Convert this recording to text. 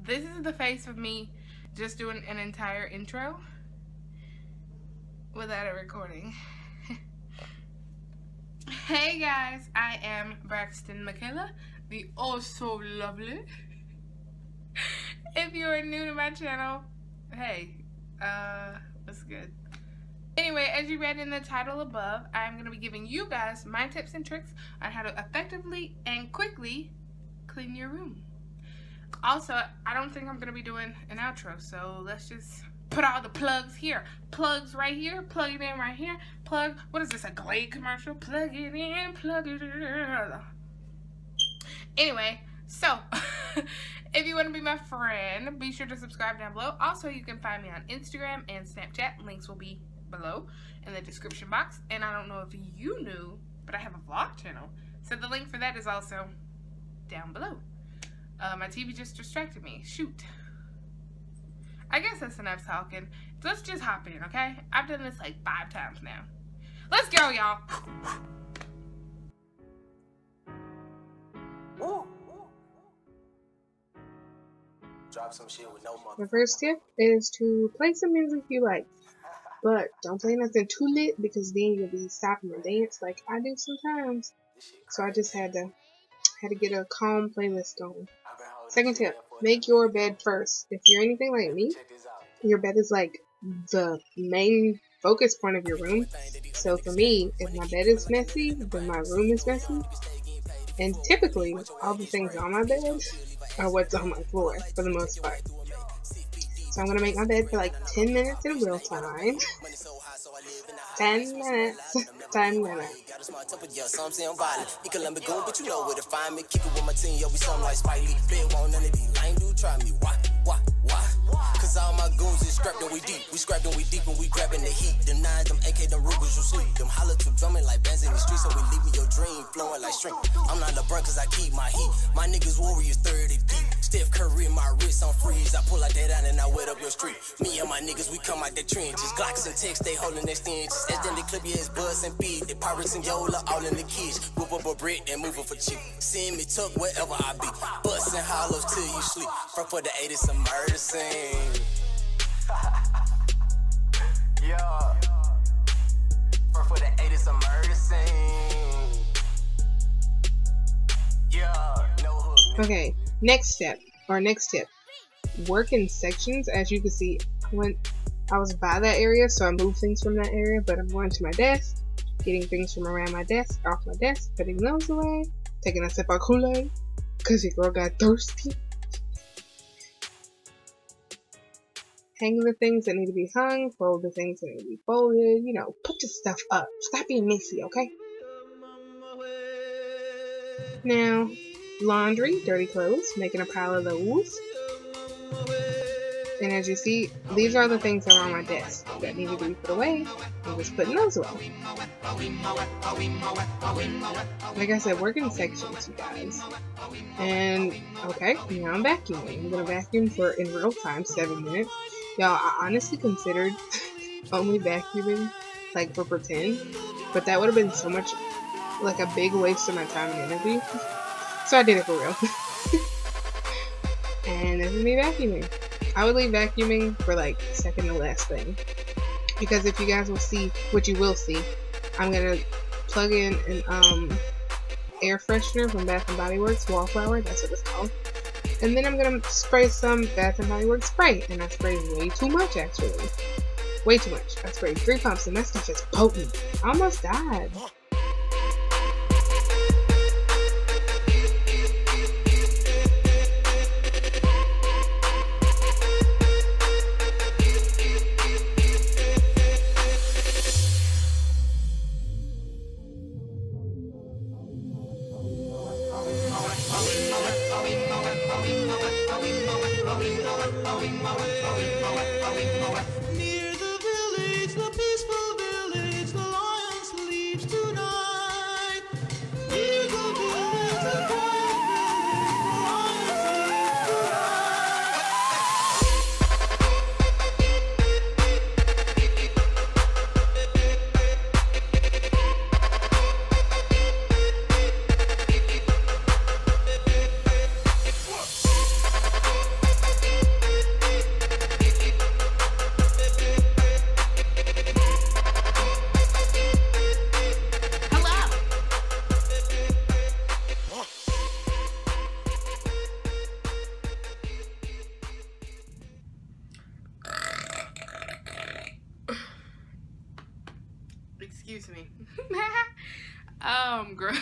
this is the face of me just doing an entire intro without a recording. Hey guys, I am Braxton Mikayla, the oh so lovely. If you are new to my channel, hey, what's good? Anyway, as you read in the title above, I'm going to be giving you guys my tips and tricks on how to effectively and quickly clean your room. Also, I don't think I'm going to be doing an outro, so let's just put all the plugs here. Plugs right here, plug it in right here, plug, what is this, a Glade commercial? Plug it in, plug it in. Anyway, so, if you want to be my friend, be sure to subscribe down below. Also, you can find me on Instagram and Snapchat. Links will be below in the description box. And I don't know if you knew, but I have a vlog channel. So the link for that is also down below. My TV just distracted me. Shoot. I guess that's enough talking. Let's just hop in, okay? I've done this like 5 times now. Let's go, y'all. Drop some shit with no mother. The first tip is to play some music you like, but don't play nothing too lit because then you'll be stopping the dance like I do sometimes. So I just had to get a calm playlist going. Second tip, make your bed first. If you're anything like me, your bed is like the main focus point of your room. So for me, if my bed is messy, then my room is messy. And typically, all the things on my bed are what's on my floor for the most part. So I'm going to make my bed for like 10 minutes in real time. 10 minutes. 10 minutes. Yeah, some say I'm violent. You can let me go, but you know where to find me. Keep it with my team, yo, we something like Spike Lee. Bed won't none of these lame dudes try me. Why? Cause all my goons is scrapped and we deep. We scrapped and we deep when we grabbing the heat. Them nines, them AK, them Rugers, you sleep. Them holler to drumming like bands in the street. So we leave me your dream flowing like string. I'm not LeBron cause I keep my heat. My niggas warriors 30 deep. Steph Curry in my wrist on freeze. I pull like that out and I wet up your street. Me and my niggas, we come out the trenches. Glocks and texts, they holding their stenches. As then they clip your ass buzz and beat. The pirates and Yola all in the kids. Whip up a brick and move it for cheap. Send me tuck wherever I be. Bustin' hollows till you sleep. Front for the 80s, some murder scene. Yeah. Front for the 80s, some murder scene. Yeah. No hook. Okay, next tip. Work in sections. As you can see, I was by that area, so I moved things from that area, but I'm going to my desk, getting things from around my desk, off my desk, putting those away, taking a sip of Kool-Aid, because your girl got thirsty. Hang the things that need to be hung, fold the things that need to be folded, you know, put your stuff up. Stop being messy, okay? Now, laundry, dirty clothes, making a pile of those. And as you see, these are the things that are on my desk that need to be put away. I'm just putting those away. Like I said, work in sections, you guys. And, okay, now I'm vacuuming. I'm going to vacuum for, in real time, 7 minutes. Y'all, I honestly considered only vacuuming, like, for pretend. But that would have been so much, like, a big waste of my time and energy. So I did it for real. And this is me vacuuming. I would leave vacuuming for like second to last thing. Because if you guys will see, what you will see, I'm going to plug in an air freshener from Bath & Body Works, Wallflower, that's what it's called. And then I'm going to spray some Bath & Body Works spray. And I sprayed way too much actually. Way too much. I sprayed 3 pumps and that stuff is potent. I almost died. Near the village, the peaceful village, the lion sleeps tonight. Near the village, the quiet village, the lion sleeps tonight. Excuse me. Girl.